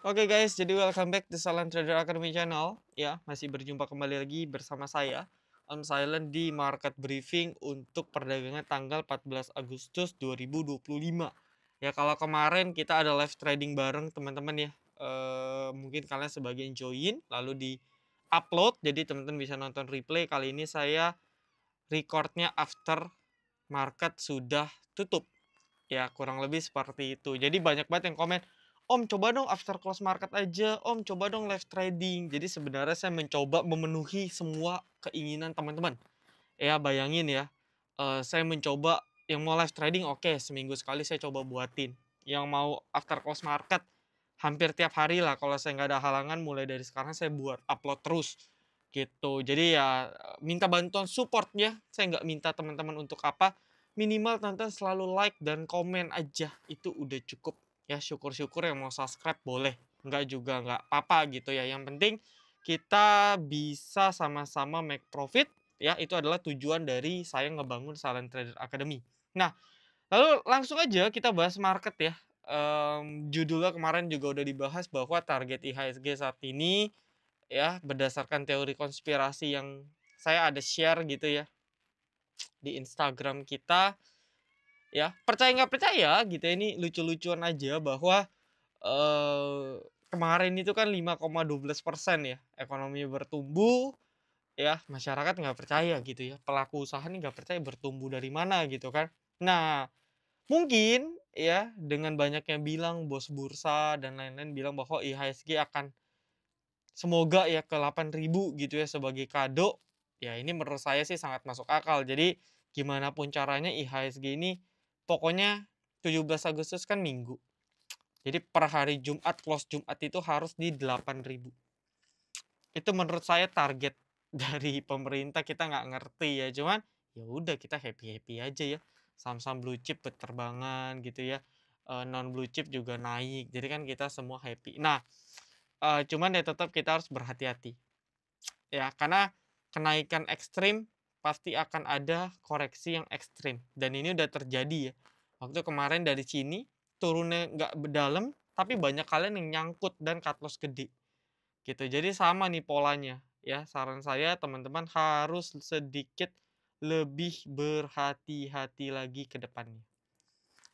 Oke guys, jadi welcome back to Silent Trader Academy Channel. Ya, masih berjumpa kembali lagi bersama saya, Om Silent di market briefing untuk perdagangan tanggal 14 Agustus 2025. Ya, kalau kemarin kita ada live trading bareng teman-teman ya. Mungkin kalian sebagian join lalu di upload, jadi teman-teman bisa nonton replay. Kali ini saya recordnya after market sudah tutup. Ya, kurang lebih seperti itu. Jadi banyak banget yang komen, "Om, coba dong after close market aja. Om, coba dong live trading." Jadi sebenarnya saya mencoba memenuhi semua keinginan teman-teman. Ya, bayangin ya, saya mencoba yang mau live trading oke, seminggu sekali saya coba buatin. Yang mau after close market, hampir tiap hari lah kalau saya nggak ada halangan mulai dari sekarang saya buat upload terus, gitu. Jadi ya, minta bantuan support ya, saya nggak minta teman-teman untuk apa, minimal tonton selalu like dan komen aja, itu udah cukup. Ya syukur-syukur yang mau subscribe boleh, nggak juga nggak apa-apa gitu ya, yang penting kita bisa sama-sama make profit, ya itu adalah tujuan dari saya ngebangun Silent Trader Academy. Nah, lalu langsung aja kita bahas market ya. Judulnya kemarin juga udah dibahas bahwa target IHSG saat ini ya berdasarkan teori konspirasi yang saya ada share gitu ya di Instagram kita ya. Percaya nggak percaya gitu ya, ini lucu-lucuan aja bahwa kemarin itu kan 5,12% ya ekonomi bertumbuh ya, masyarakat nggak percaya gitu ya, pelaku usaha nih nggak percaya bertumbuh dari mana gitu kan. Nah, mungkin ya dengan banyaknya bilang bos bursa dan lain-lain bilang bahwa IHSG akan semoga ya ke 8.000 gitu ya sebagai kado, ya ini menurut saya sih sangat masuk akal. Jadi gimana pun caranya IHSG ini pokoknya 17 Agustus kan Minggu. Jadi per hari Jumat, close Jumat itu harus di 8.000. Itu menurut saya target dari pemerintah, kita nggak ngerti ya, cuman ya udah kita happy-happy aja ya. Saham-saham blue chip berterbangan gitu ya, non blue chip juga naik, jadi kan kita semua happy. Nah, cuman ya tetap kita harus berhati-hati ya, karena kenaikan ekstrim pasti akan ada koreksi yang ekstrim dan ini udah terjadi ya. Waktu kemarin dari sini turunnya nggak dalam, tapi banyak kalian yang nyangkut dan cut loss gede. Gitu. Jadi sama nih polanya, ya. Saran saya teman-teman harus sedikit lebih berhati-hati lagi ke depannya.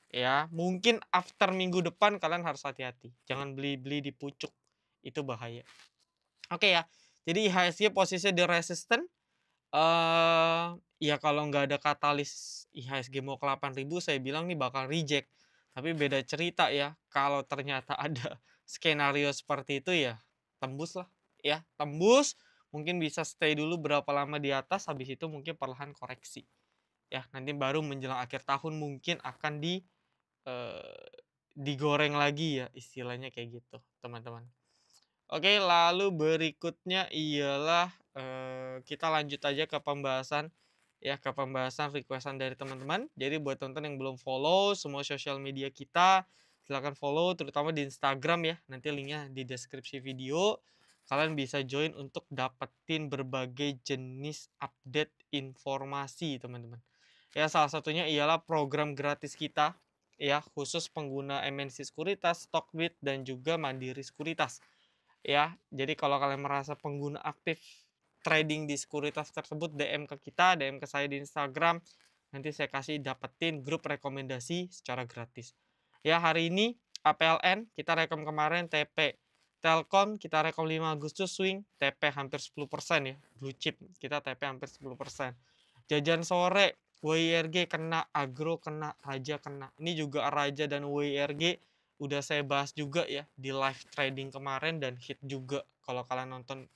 Ya, mungkin after minggu depan kalian harus hati-hati. Jangan beli-beli di pucuk, itu bahaya. Oke ya. Jadi IHSG posisinya di resisten. Ya kalau nggak ada katalis IHSG mau ke 8.000 saya bilang nih bakal reject. Tapi beda cerita ya, kalau ternyata ada skenario seperti itu ya tembus lah ya, tembus, mungkin bisa stay dulu berapa lama di atas, habis itu mungkin perlahan koreksi. Ya, nanti baru menjelang akhir tahun mungkin akan eee, digoreng lagi ya, istilahnya kayak gitu, teman-teman. Oke, lalu berikutnya ialah, kita lanjut aja ke pembahasan, ya, ke pembahasan requestan dari teman-teman. Jadi buat teman-teman yang belum follow semua sosial media kita, silahkan follow terutama di Instagram ya, nanti linknya di deskripsi video. Kalian bisa join untuk dapetin berbagai jenis update informasi, teman-teman. Ya, salah satunya ialah program gratis kita, ya, khusus pengguna MNC Sekuritas, Stockbit, dan juga Mandiri Sekuritas. Ya, jadi kalau kalian merasa pengguna aktif trading di sekuritas tersebut, DM ke kita, DM ke saya di Instagram, nanti saya kasih dapetin grup rekomendasi secara gratis. Ya, hari ini APLN kita rekom kemarin TP. Telkom kita rekom 5 Agustus swing TP hampir 10% ya. Blue chip kita TP hampir 10%. Jajan sore WIRG kena, Agro kena, Raja kena. Ini juga Raja dan WIRG udah saya bahas juga ya di live trading kemarin dan hit juga. Kalau kalian nonton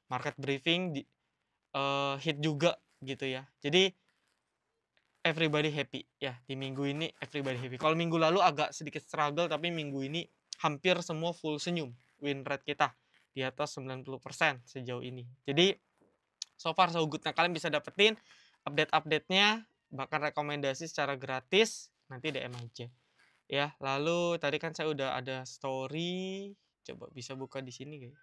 market briefing hit juga gitu ya. Jadi everybody happy ya di minggu ini, everybody happy. Kalau minggu lalu agak sedikit struggle tapi minggu ini hampir semua full senyum. Win rate kita di atas 90% sejauh ini. Jadi so far so good. Nah, kalian bisa dapetin update-update-nya, bahkan rekomendasi secara gratis, nanti DM aja. Ya, lalu tadi kan saya udah ada story, coba bisa buka di sini nggak ya?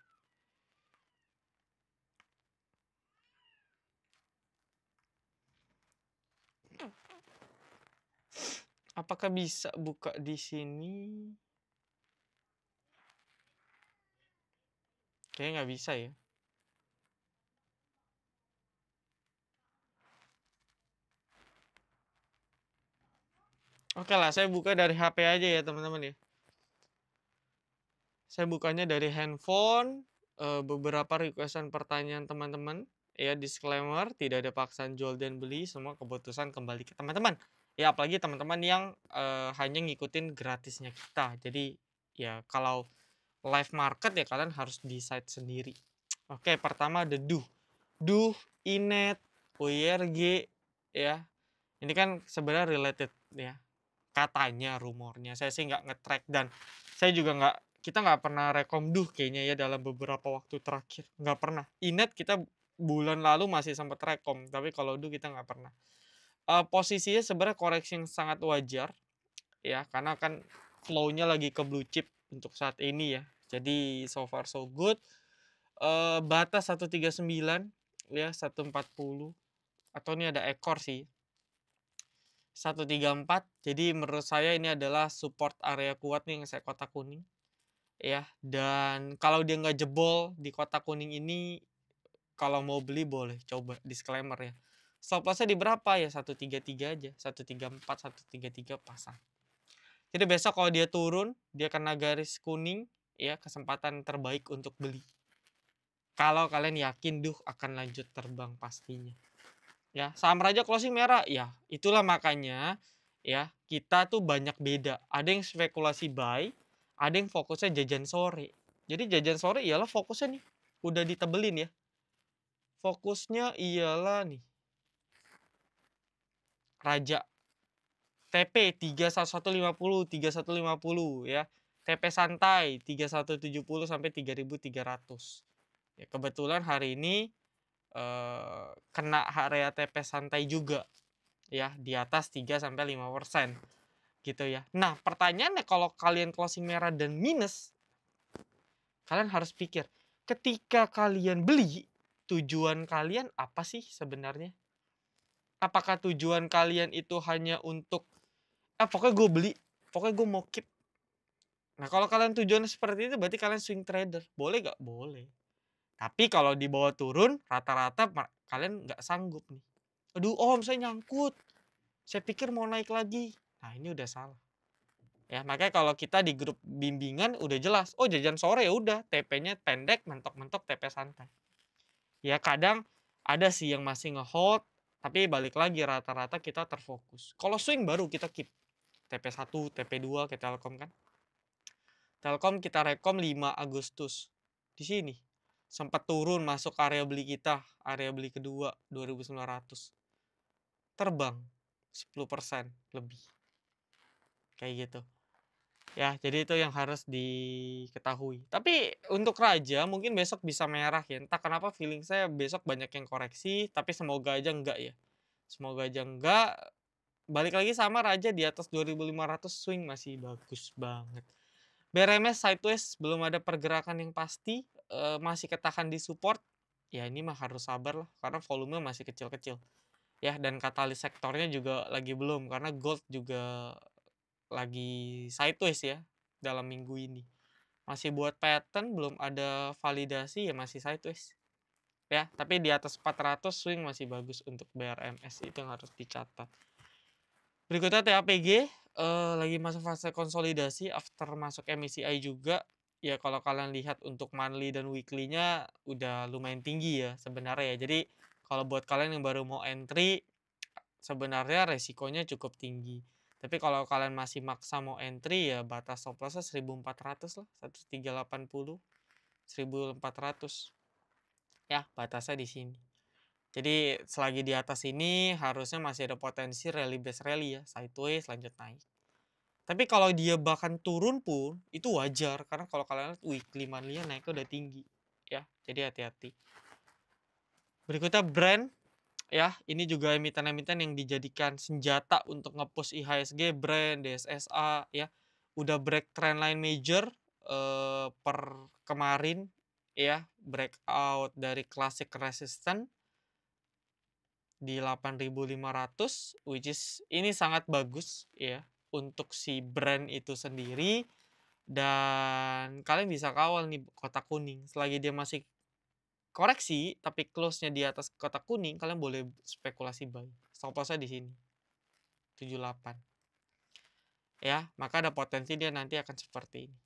Apakah bisa buka di sini? Kayaknya nggak bisa ya. Oke lah, saya buka dari HP aja ya teman-teman ya. Saya bukanya dari handphone, beberapa requestan pertanyaan teman-teman, ya disclaimer, tidak ada paksaan jual dan beli, semua keputusan kembali ke teman-teman. Ya apalagi teman-teman yang hanya ngikutin gratisnya kita. Jadi ya kalau live market ya kalian harus decide sendiri. Oke, pertama ada Duh, Inet, UIRG, ya. Ini kan sebenarnya related ya. Katanya, rumornya. Saya sih nggak nge-track dan saya juga kita nggak pernah rekom Duh kayaknya ya dalam beberapa waktu terakhir. Nggak pernah. Inet kita bulan lalu masih sempat rekom, tapi kalau Duh kita nggak pernah. Posisinya sebenarnya koreksi yang sangat wajar ya, karena kan flow-nya lagi ke blue chip untuk saat ini ya. Jadi so far so good. Batas 139 ya, 140 atau ini ada ekor sih. 134. Jadi menurut saya ini adalah support area kuat nih yang saya kotak kuning. Ya, dan kalau dia nggak jebol di kotak kuning ini, kalau mau beli boleh coba, disclaimer ya. Stop lossnya di berapa ya? 133 aja, 134, 133 pasang. Jadi besok kalau dia turun, dia kena garis kuning, ya kesempatan terbaik untuk beli. Kalau kalian yakin Duh akan lanjut terbang pastinya. Ya, saham Raja closing merah, ya itulah makanya ya kita tuh banyak beda. Ada yang spekulasi buy, ada yang fokusnya jajan sore. Jadi jajan sore ialah fokusnya nih, udah ditebelin ya. Fokusnya ialah nih, Raja TP 31150, 3150 ya. TP santai 3170 sampai 3300. Ya, kebetulan hari ini kena area TP santai juga ya, di atas 3 sampai 5% gitu ya. Nah, pertanyaannya kalau kalian closing merah dan minus, kalian harus pikir, ketika kalian beli, tujuan kalian apa sih sebenarnya? Apakah tujuan kalian itu hanya untuk pokoknya gue beli, pokoknya gue mau keep. Nah, kalau kalian tujuannya seperti itu berarti kalian swing trader. Boleh gak? Boleh. Tapi kalau di bawah turun, rata-rata kalian nggak sanggup nih. Aduh om, saya nyangkut. Saya pikir mau naik lagi. Nah, ini udah salah. Ya, makanya kalau kita di grup bimbingan udah jelas. Oh, jajan sore ya udah, TP-nya pendek, mentok-mentok TP santai. Ya, kadang ada sih yang masih nge-hold, tapi balik lagi rata-rata kita terfokus. Kalau swing baru kita keep. TP1, TP2 ke Telkom kan. Telkom kita rekom 5 Agustus. Di sini sempat turun masuk area beli kita, area beli kedua 2.900. Terbang 10% lebih. Kayak gitu. Ya, jadi itu yang harus diketahui. Tapi untuk Raja mungkin besok bisa merah ya. Entah kenapa feeling saya besok banyak yang koreksi, tapi semoga aja enggak ya. Semoga aja enggak. Balik lagi sama Raja di atas 2.500 swing masih bagus banget. BRMS sideways belum ada pergerakan yang pasti, masih ketahan di support. Ya ini mah harus sabar lah karena volume masih kecil-kecil. Ya, dan katalis sektornya juga lagi belum karena gold juga lagi sideways ya dalam minggu ini. Masih buat pattern, belum ada validasi ya masih sideways. Ya, tapi di atas 400 swing masih bagus untuk BRMS, itu yang harus dicatat. Berikutnya TAPG lagi masuk fase konsolidasi after masuk MSCI juga. Ya kalau kalian lihat untuk monthly dan weekly-nya udah lumayan tinggi ya sebenarnya ya. Jadi kalau buat kalian yang baru mau entry sebenarnya resikonya cukup tinggi. Tapi kalau kalian masih maksa mau entry ya batas stop loss-nya 1400 lah, 1380, 1400. Ya, batasnya di sini. Jadi selagi di atas ini harusnya masih ada potensi rally base rally ya, sideways lanjut naik. Tapi kalau dia bahkan turun pun itu wajar karena kalau kalian lihat weekly monthly-nya naiknya udah tinggi ya. Jadi hati-hati. Berikutnya brand ya, ini juga emiten-emiten yang dijadikan senjata untuk nge-push IHSG, brand, DSSA ya. Udah break trendline major per kemarin ya, breakout dari classic resistance di 8.500 which is ini sangat bagus ya untuk si brand itu sendiri Dan kalian bisa kawal nih kotak kuning, selagi dia masih koreksi tapi close-nya di atas kotak kuning, kalian boleh spekulasi buy. Stop loss-nya di sini. 78. Ya, maka ada potensi dia nanti akan seperti ini.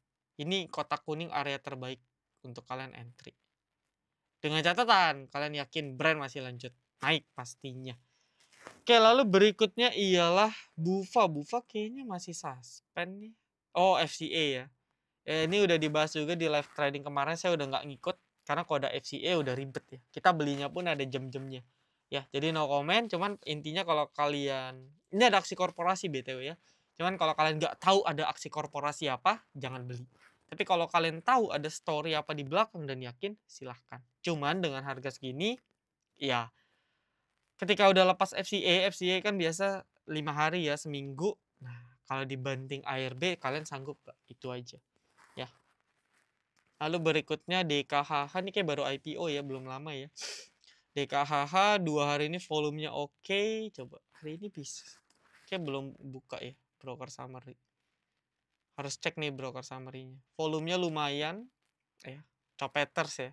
Ini kotak kuning area terbaik untuk kalian entry. Dengan catatan, kalian yakin brand masih lanjut naik pastinya. Oke, lalu berikutnya ialah Bufa. Bufa kayaknya masih suspend nih. Oh, FCA ya. Ini udah dibahas juga di live trading kemarin, saya udah nggak ngikut karena kode FCA udah ribet ya. Kita belinya pun ada jam-jamnya. Ya, jadi no comment, cuman intinya kalau kalian ini ada aksi korporasi BTW ya. Cuman kalau kalian nggak tahu ada aksi korporasi apa, jangan beli. Tapi kalau kalian tahu ada story apa di belakang dan yakin, silahkan. Cuman dengan harga segini, ya ketika udah lepas FCA kan biasa 5 hari ya, seminggu. Nah, kalau dibanting ARB, kalian sanggup gak? Itu aja. Ya. Lalu berikutnya DKHH, ini kayak baru IPO ya, belum lama ya. DKHH 2 hari ini volumenya oke. Coba hari ini bisa. Kayak belum buka ya broker summary. Harus cek nih broker summary-nya. Volumenya lumayan ya. Copeters ya.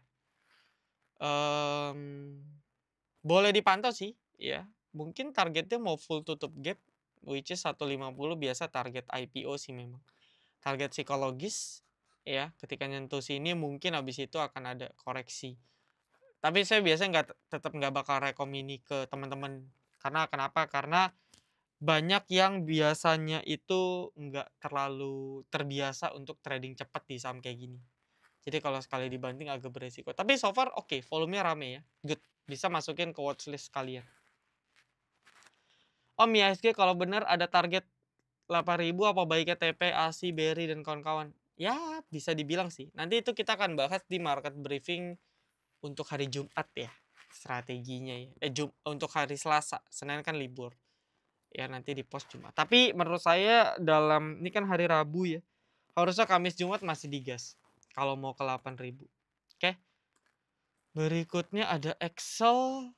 Boleh dipantau sih ya. Mungkin targetnya mau full tutup gap, which is 150 biasa target IPO sih memang. Target psikologis ya, ketika nyentuh sini mungkin habis itu akan ada koreksi. Tapi saya biasanya tetap nggak bakal rekom ini ke teman-teman. Karena kenapa? Karena banyak yang biasanya itu nggak terlalu terbiasa untuk trading cepat di saham kayak gini. Jadi kalau sekali dibanting agak beresiko. Tapi so far oke, volumenya rame ya. Good. Bisa masukin ke watchlist kalian. Om, IHSG kalau benar ada target 8.000 apa baiknya TP, ASI, BRI dan kawan-kawan? Ya, bisa dibilang sih. Nanti itu kita akan bahas di market briefing untuk hari Jumat ya. Strateginya ya. Untuk hari Selasa, Senin kan libur. Ya nanti di post Jumat. Tapi menurut saya ini kan hari Rabu ya. Harusnya Kamis Jumat masih digas. Kalau mau ke 8.000. Oke. Berikutnya ada Excel.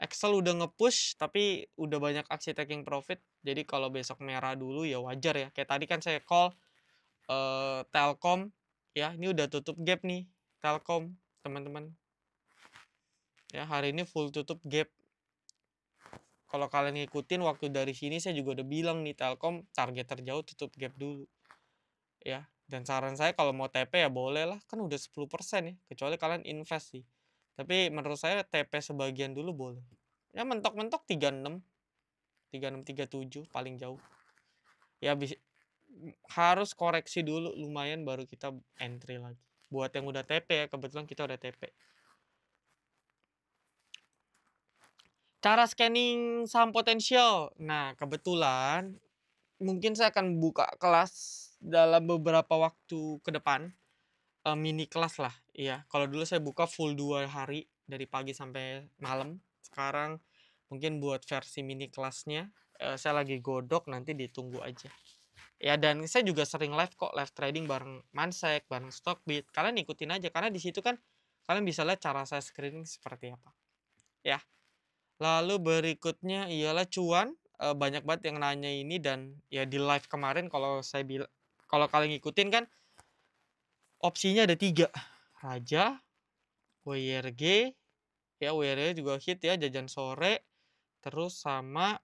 Excel udah nge-push tapi udah banyak aksi taking profit. Jadi kalau besok merah dulu ya wajar ya. Kayak tadi kan saya call Telkom ya, ini udah tutup gap nih Telkom, teman-teman. Ya, hari ini full tutup gap. Kalau kalian ngikutin waktu dari sini saya juga udah bilang nih Telkom target terjauh tutup gap dulu. Ya, dan saran saya kalau mau TP ya boleh lah, kan udah 10% ya, kecuali kalian invest sih. Tapi menurut saya TP sebagian dulu boleh. Ya mentok-mentok 36, 37 paling jauh. Ya harus koreksi dulu lumayan baru kita entry lagi. Buat yang udah TP ya, kebetulan kita udah TP. Cara scanning saham potensial. Nah, kebetulan mungkin saya akan buka kelas dalam beberapa waktu ke depan. Mini kelas lah, iya. Kalau dulu saya buka full 2 hari dari pagi sampai malam. Sekarang mungkin buat versi mini kelasnya saya lagi godok, nanti ditunggu aja. Ya, dan saya juga sering live kok, live trading bareng Mansek, bareng Stockbit. Kalian ikutin aja karena di situ kan kalian bisa lihat cara saya screening seperti apa. Ya. Lalu berikutnya ialah cuan. Banyak banget yang nanya ini dan ya di live kemarin kalau kalian ngikutin kan opsinya ada 3. Raja, WRG, ya WRG juga hit ya, jajan sore, terus sama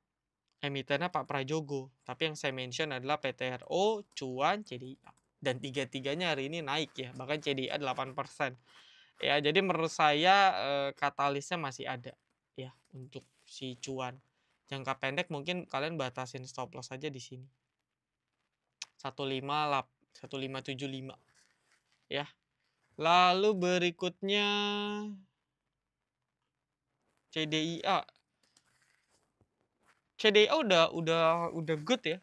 emitennya Pak Prajogo. Tapi yang saya mention adalah PTRO, cuan, CDIA. Dan tiga-tiganya hari ini naik ya, bahkan CDIA 8%. Ya, jadi menurut saya katalisnya masih ada ya untuk si cuan. Jangka pendek mungkin kalian batasin stop loss aja di sini. 1575 ya. Lalu berikutnya CDIA. CDIA udah good ya.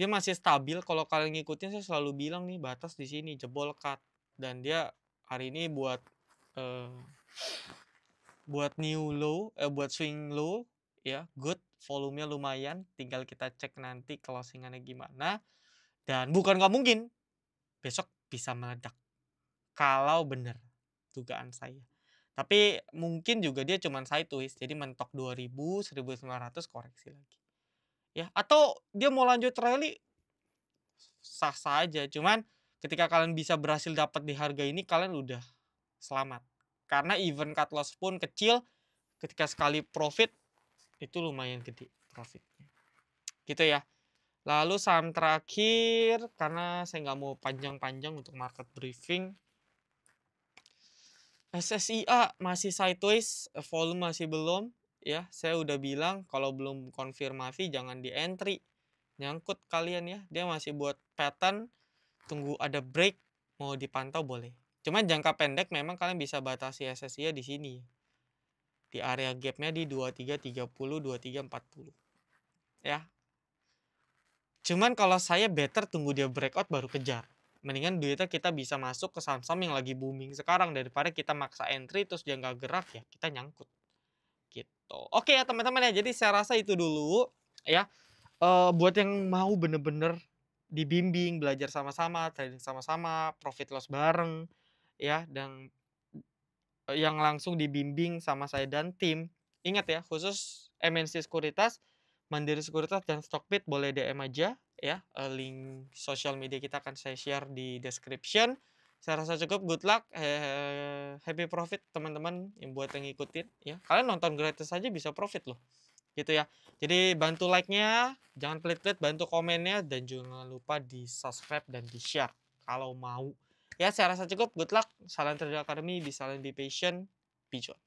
Dia masih stabil. Kalau kalian ngikutin saya selalu bilang nih batas di sini jebol cut dan dia hari ini buat new low, buat swing low ya, good. Volumenya lumayan, tinggal kita cek nanti closingannya gimana. Dan bukan nggak mungkin besok bisa meledak kalau bener dugaan saya. Tapi mungkin juga dia cuman sideways, jadi mentok 2000, 1500 koreksi lagi. Ya, atau dia mau lanjut rally sah-sah aja. Cuman ketika kalian bisa berhasil dapat di harga ini, kalian udah selamat. Karena even cut loss pun kecil, ketika sekali profit itu lumayan gede profitnya. Gitu ya. Lalu saham terakhir, karena saya nggak mau panjang-panjang untuk market briefing. SSIA masih sideways, volume masih belum. Ya, saya udah bilang kalau belum konfirmasi jangan di entry. Nyangkut kalian ya, dia masih buat pattern, tunggu ada break, mau dipantau boleh. Cuman jangka pendek memang kalian bisa batasi SSIA di sini. Di area gapnya di 23.30, 23.40. Ya. Cuman kalau saya better tunggu dia breakout baru kejar. Mendingan duitnya kita bisa masuk ke saham-saham yang lagi booming sekarang daripada kita maksa entry terus dia nggak gerak ya kita nyangkut gitu. Oke ya teman-teman ya, jadi saya rasa itu dulu ya. Buat yang mau bener-bener dibimbing, belajar sama-sama, trading sama-sama, profit loss bareng ya, dan yang langsung dibimbing sama saya dan tim. Ingat ya, khusus MNC Sekuritas, Mandiri Sekuritas, dan Stockbit boleh DM aja ya. Link sosial media kita akan saya share di description. Saya rasa cukup. Good luck, happy profit teman-teman yang buat yang ngikutin ya. Kalian nonton gratis aja bisa profit loh. Gitu ya. Jadi bantu like-nya, jangan pelit-pelit, bantu komennya, dan jangan lupa di subscribe dan di share kalau mau. Ya, saya rasa cukup. Good luck. Salam Trader Academy, be silent, be patient, be joy.